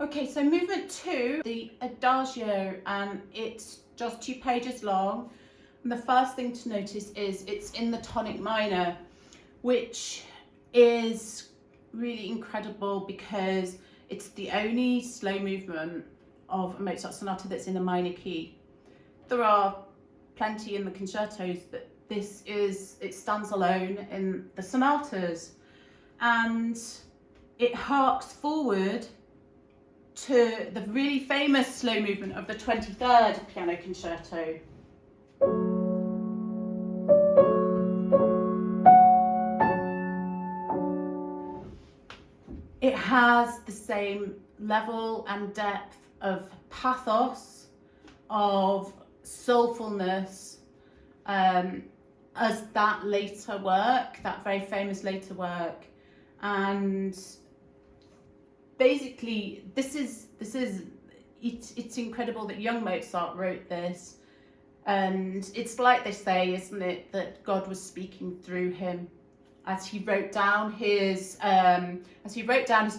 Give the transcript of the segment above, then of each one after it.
Okay, so movement 2, the Adagio, and it's just 2 pages long. And the first thing to notice is it's in the tonic minor, which is really incredible because it's the only slow movement of a Mozart sonata that's in a minor key. There are plenty in the concertos, but it stands alone in the sonatas, and it harks forward to the really famous slow movement of the 23rd piano concerto. It has the same level and depth of pathos, of soulfulness, as that later work, that very famous later work. And basically it's incredible that young Mozart wrote this, and it's like they say, isn't it, that God was speaking through him as he wrote down his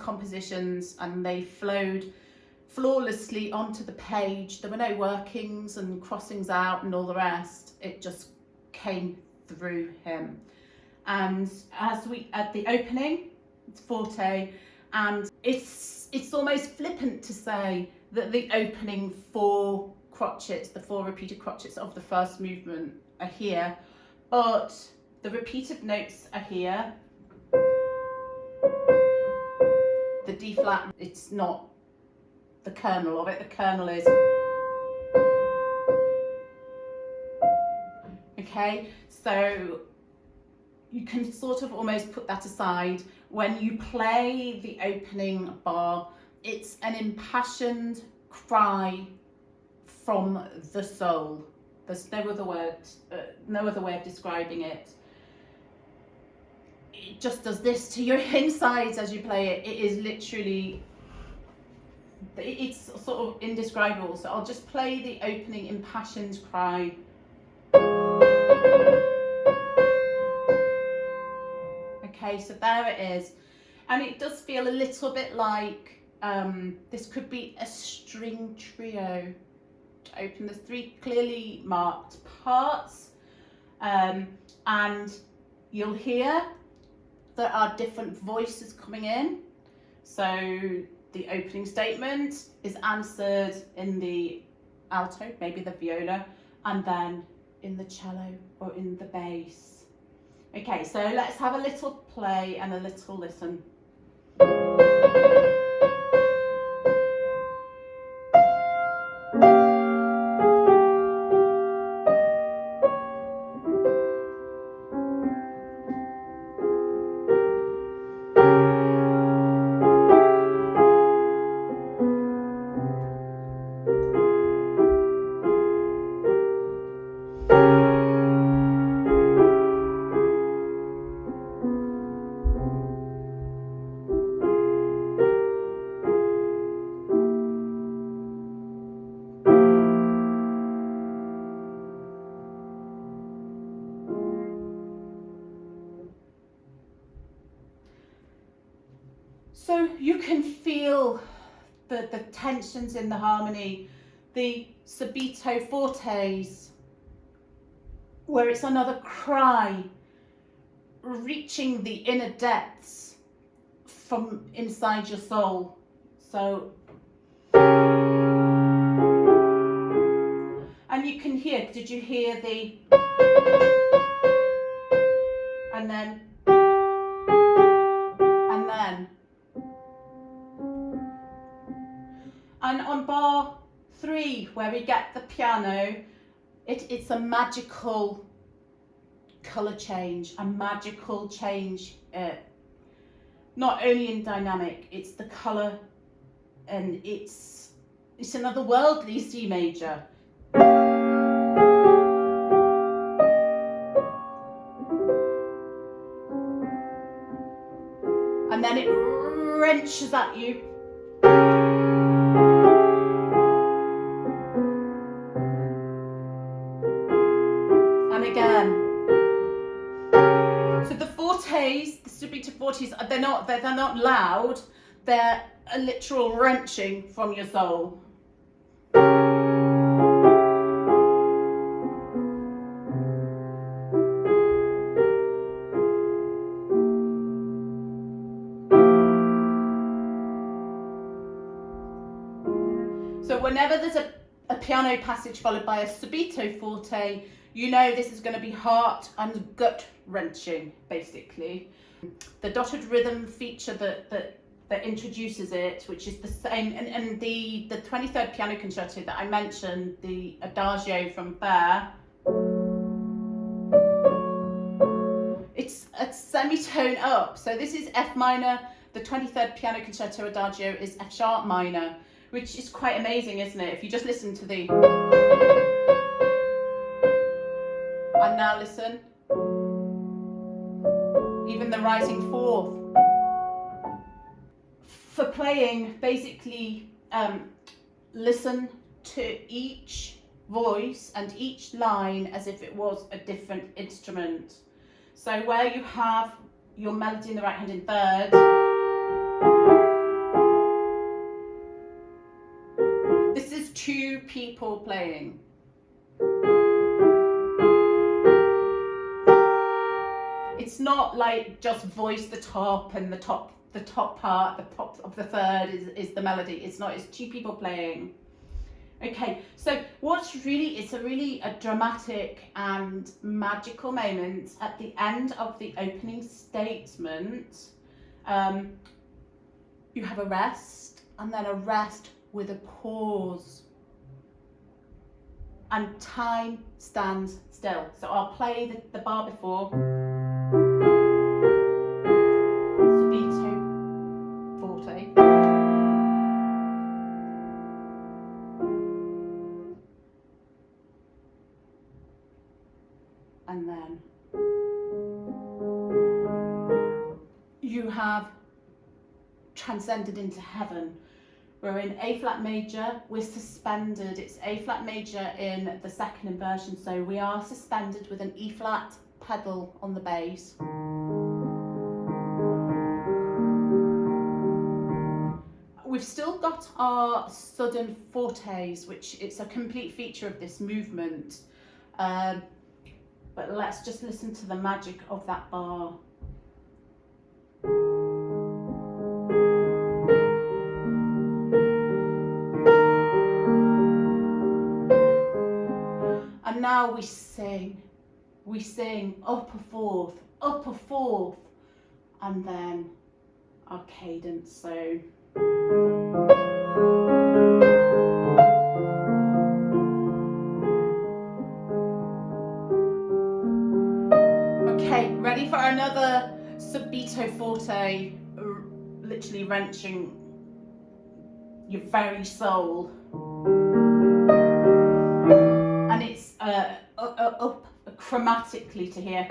compositions, and they flowed flawlessly onto the page. There were no workings and crossings out and all the rest. It just came through him. And as we at the opening, it's forte, and it's almost flippant to say that the opening 4 crotchets, the 4 repeated crotchets of the first movement, are here, but the repeated notes are here. The D flat, it's not the kernel of it. The kernel is okay. So you can sort of almost put that aside. When you play the opening bar, it's an impassioned cry from the soul. There's no other way of describing it. It just does this to your insides as you play it. It is literally, it's sort of indescribable. So I'll just play the opening impassioned cry. Okay, so there it is. And it does feel a little bit like this could be a string trio to open the 3 clearly marked parts. And you'll hear there are different voices coming in. So the opening statement is answered in the alto, maybe the viola, and then in the cello or in the bass. Okay, so let's have a little play and a little listen. So you can feel the tensions in the harmony, the subito fortes, where it's another cry reaching the inner depths from inside your soul. So, and you can hear, did you hear the, and then, and on bar 3, where we get the piano, it's a magical colour change, a magical change, not only in dynamic, it's the colour, and it's another worldly C major. And then it wrenches at you. And again. So the fortes, the subito fortes, they're not loud. They're a literal wrenching from your soul. So whenever there's a piano passage followed by a subito forte, you know this is going to be heart and gut wrenching, basically. The dotted rhythm feature that introduces it, which is the same, and the 23rd piano concerto that I mentioned, the Adagio from Bear, it's a semitone up. So this is F minor, the 23rd piano concerto Adagio is F sharp minor, which is quite amazing, isn't it? If you just listen to the, and now listen, even the rising fourth. For playing, basically listen to each voice and each line as if it was a different instrument. So where you have your melody in the right hand in third, this is two people playing. It's not like just voice the top and the top part, the top of the third is the melody. It's not, it's two people playing. Okay, so it's a really dramatic and magical moment at the end of the opening statement. You have a rest, and then a rest with a pause. And time stands still. So I'll play the bar before. Subito forte. And then you have transcended into heaven. We're in A flat major, we're suspended. It's A flat major in the second inversion, so we are suspended with an E flat pedal on the bass. We've still got our sudden fortes, which it's a complete feature of this movement. But let's just listen to the magic of that bar. And now we sing up a fourth, and then our cadence. So okay, ready for another subito forte, literally wrenching your very soul. And it's up chromatically to here.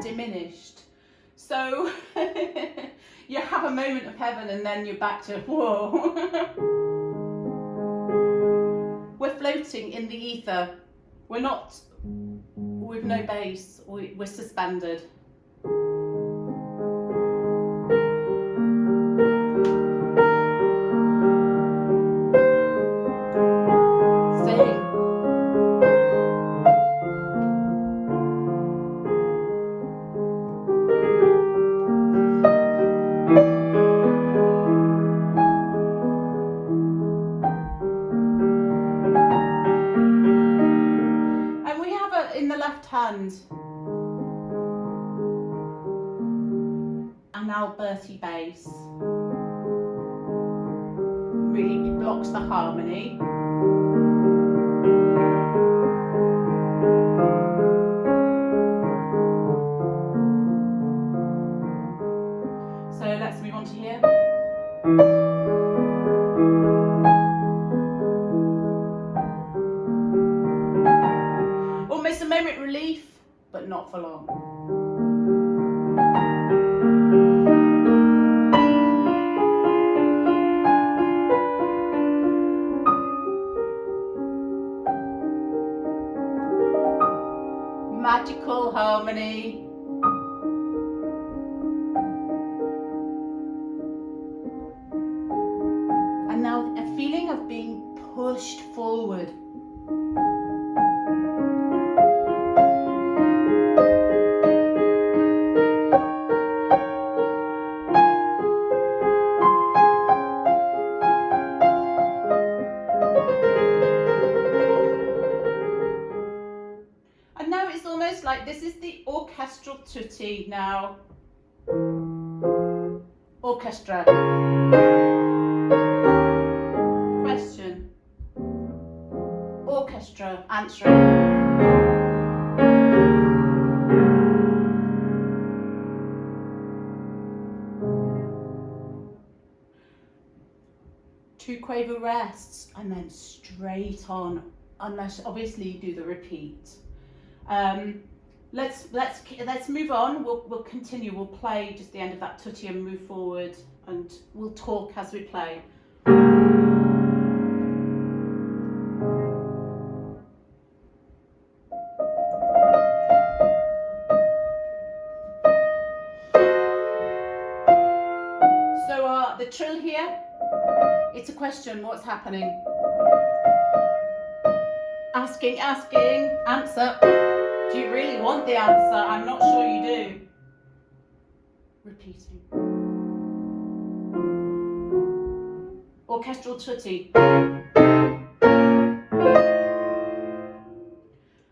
Diminished. So you have a moment of heaven and then you're back to whoa. We're floating in the ether. We're not with no bass. We're suspended. In the left hand, an Alberti bass really blocks the harmony. So let's move on to here. Almost a moment relief, but not for long. magical harmony. And now a feeling of being pushed forward. And now it's almost like this is the orchestral tutti now. Orchestra. Question. Orchestra answering. Two quaver rests and then straight on, unless obviously you do the repeat. Let's move on. We'll continue. We'll play just the end of that tutti and move forward, and we'll talk as we play. So the trill here, it's a question. What's happening? Asking, answer. Do you really want the answer? I'm not sure you do. Repeating. Orchestral tutti.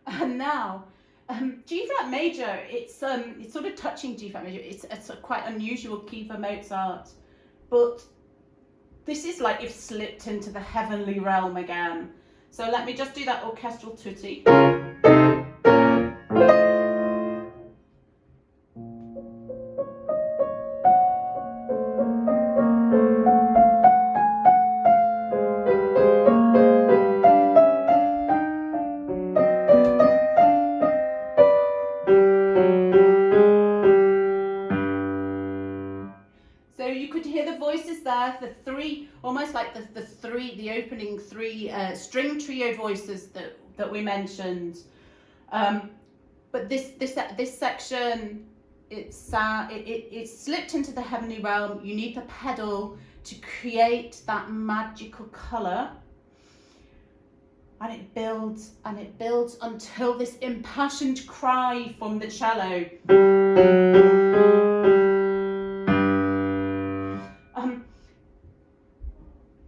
And now, G flat major. It's sort of touching G flat major. It's a quite unusual key for Mozart, but this is like you've slipped into the heavenly realm again. So let me just do that orchestral tutti. So you could hear the voices there, the three, almost like the opening three string trio voices that we mentioned. But this section, it's slipped into the heavenly realm. You need the pedal to create that magical colour, and it builds until this impassioned cry from the cello.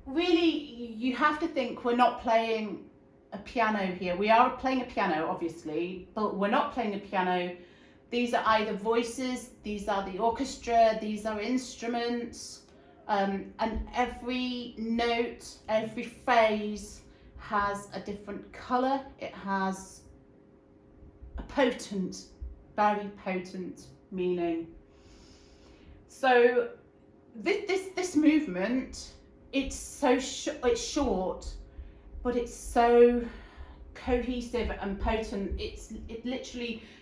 Really, you have to think we're not playing a piano here. We are playing a piano, obviously, but we're not playing a piano. These are either voices, these are the orchestra, these are instruments, and every note, every phrase has a different colour. It has a potent, very potent meaning. So this movement, it's so it's short, but it's so cohesive and potent. It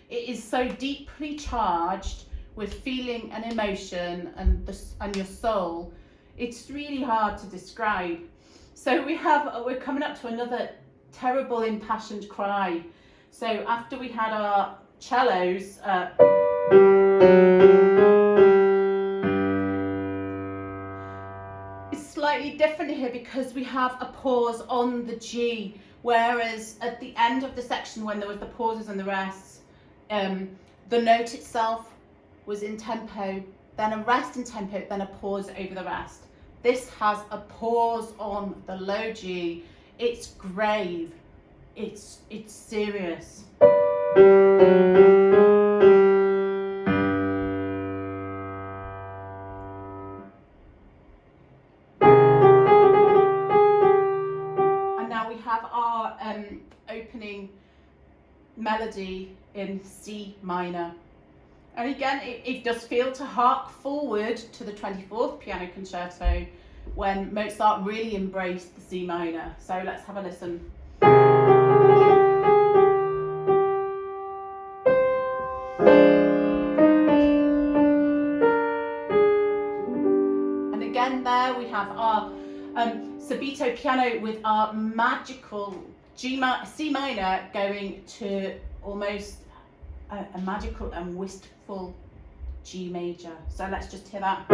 is so deeply charged with feeling and emotion and your soul. It's really hard to describe. So we're coming up to another terrible impassioned cry. So after we had our cellos, it's slightly different here because we have a pause on the G, whereas at the end of the section when there was the pauses and the rests, the note itself was in tempo, then a rest in tempo, then a pause over the rest. This has a pause on the low G. It's grave. It's serious. And now we have our opening melody in C minor. And again, it does feel to hark forward to the 24th piano concerto when Mozart really embraced the C minor. So let's have a listen. And again there we have our subito piano with our magical C minor going to almost a magical and wistful G major. So let's just hear that.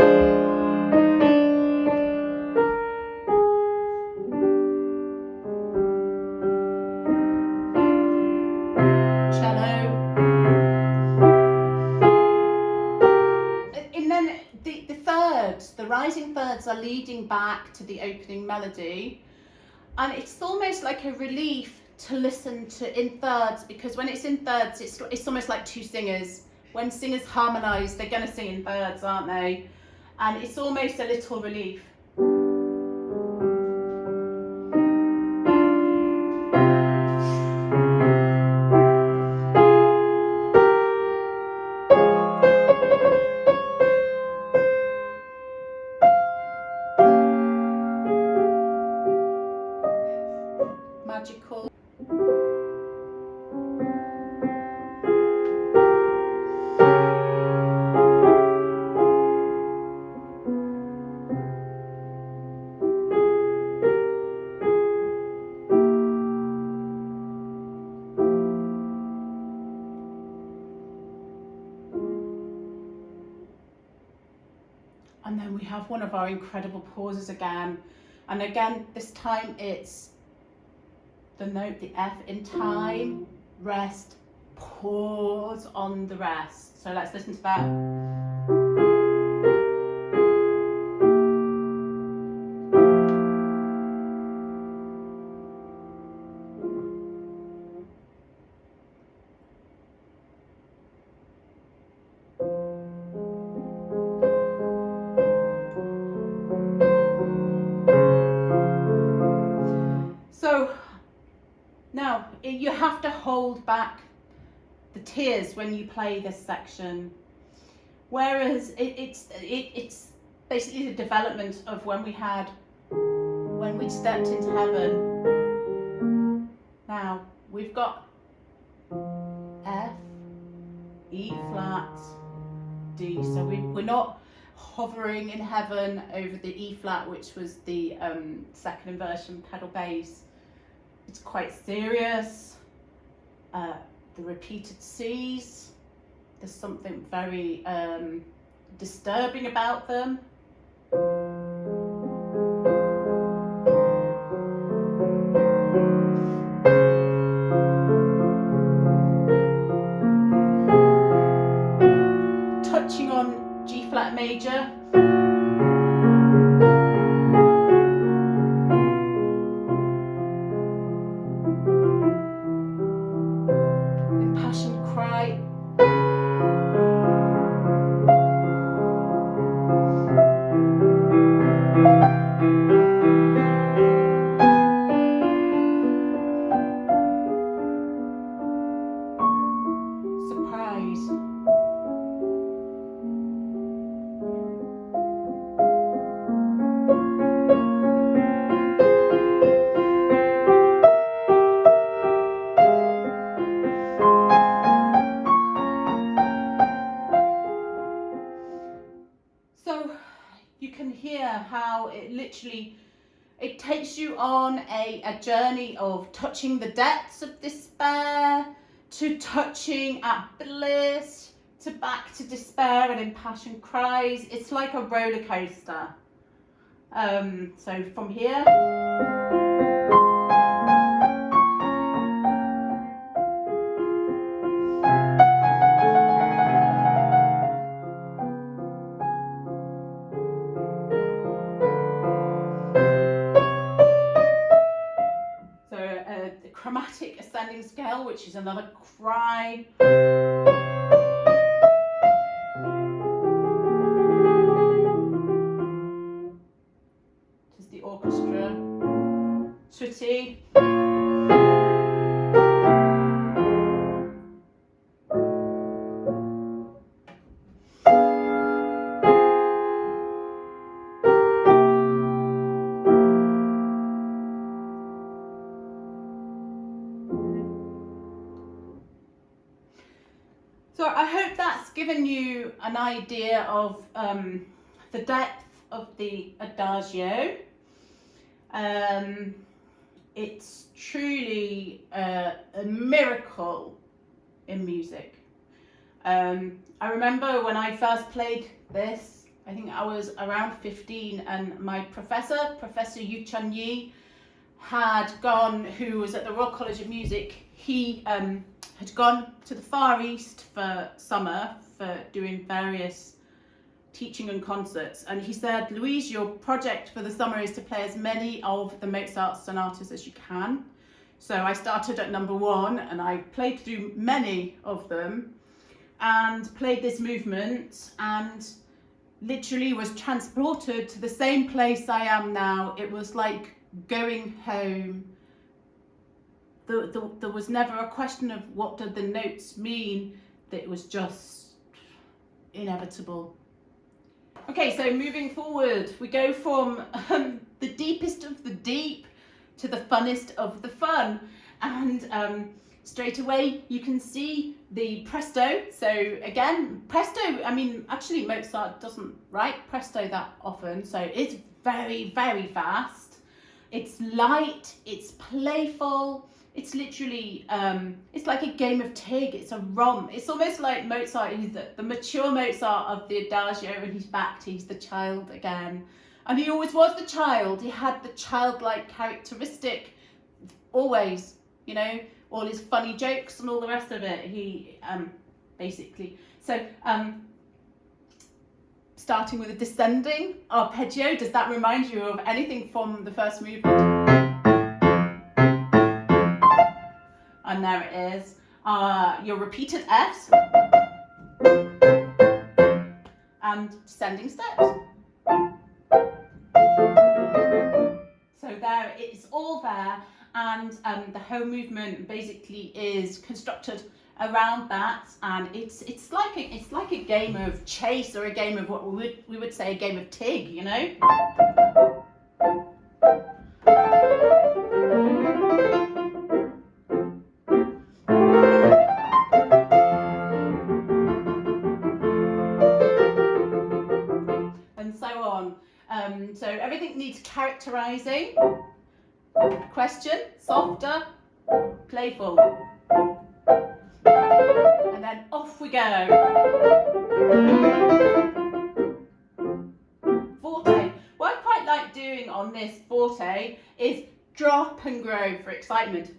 Cello. And then the thirds, the rising thirds are leading back to the opening melody. And it's almost like a relief to listen to in thirds, because when it's in thirds, it's almost like two singers. When singers harmonise, they're going to sing in thirds, aren't they? And it's almost a little relief. Magical. And then we have one of our incredible pauses again. And again, this time it's the note, the F in time, rest, pause on the rest. So let's listen to that. So now you have to hold back the tears when you play this section, whereas it's basically the development of when we stepped into heaven. Now we've got F, E flat, D, so we're not hovering in heaven over the E flat, which was the second inversion pedal bass. It's quite serious. The repeated C's, there's something very disturbing about them. Touching on G flat major. Impassioned cry. Surprise. So you can hear how it takes you on a journey of touching the depths of despair, to touching at bliss, to back to despair and impassioned cries. It's like a roller coaster. So from here. The chromatic ascending scale, which is another cry. Just the orchestra. Tutti. So I hope that's given you an idea of the depth of the Adagio. It's truly a miracle in music. I remember when I first played this, I think I was around 15, and my Professor Yu Chun Yi, who was at the Royal College of Music, he had gone to the Far East for summer for doing various teaching and concerts, and he said, Louise, your project for the summer is to play as many of the Mozart sonatas as you can. So I started at number 1 and I played through many of them and played this movement and literally was transported to the same place I am now. It was like going home. There was never a question of what did the notes mean. It was just inevitable. Okay, so moving forward, we go from the deepest of the deep to the funnest of the fun. And straight away you can see the Presto. So again, Presto, I mean, actually Mozart doesn't write Presto that often, so it's very, very fast. It's light, it's playful. It's literally, it's like a game of Tig. It's a romp. It's almost like Mozart. He's the mature Mozart of the Adagio, and he's back. He's the child again. And he always was the child. He had the childlike characteristic, always, you know, all his funny jokes and all the rest of it. He, basically. So, starting with a descending arpeggio, does that remind you of anything from the first movement? And there it is. Your repeated Fs and descending steps. So there, it's all there, and the whole movement basically is constructed around that, and it's like a game of chase, or a game of what we would say a game of Tig, you know. So everything needs characterizing. Question, softer, playful. And then off we go. Forte. What I quite like doing on this forte is drop and grow for excitement.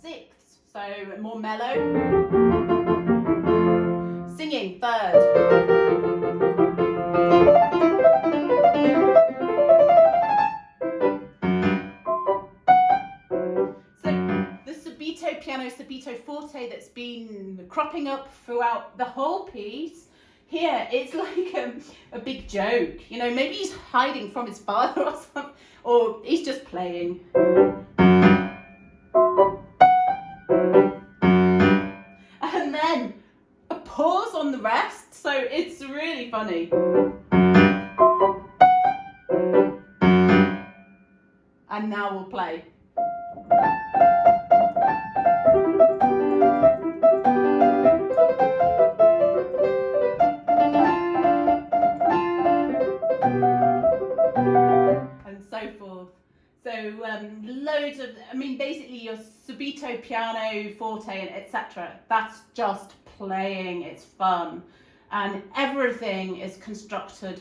Sixths, so more mellow. Singing, third. Subito forte that's been cropping up throughout the whole piece. Here, it's like a big joke. You know, maybe he's hiding from his father or something, or he's just playing. And then a pause on the rest, so it's really funny. And now we'll play. Loads of, I mean, basically your subito, piano, forte, and etc. That's just playing. It's fun, and everything is constructed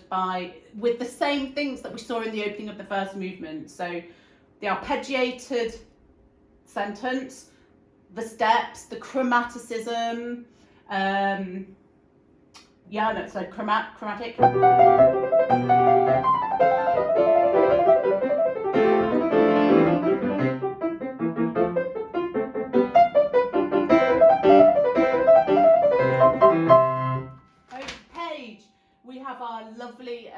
with the same things that we saw in the opening of the first movement. So the arpeggiated sentence, the steps, the chromaticism, chromatic. We have our lovely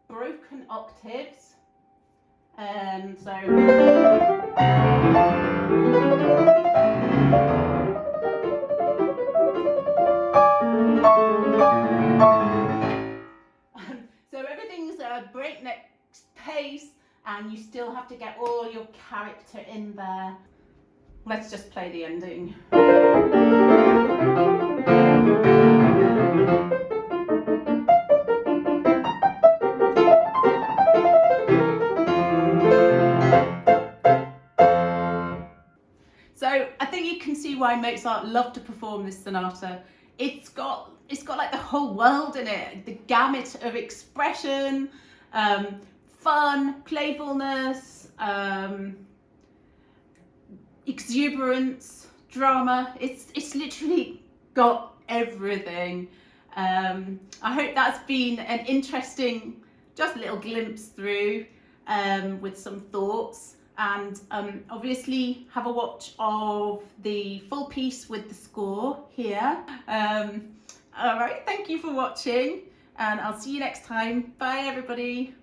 broken octaves, and so everything's a breakneck pace, and you still have to get all your character in there. Let's just play the ending. So why Mozart loved to perform this sonata. It's got like the whole world in it, the gamut of expression, fun, playfulness, exuberance, drama. It's literally got everything. I hope that's been an interesting, just little glimpse through with some thoughts. And obviously have a watch of the full piece with the score here. All right, thank you for watching, and I'll see you next time. Bye, everybody.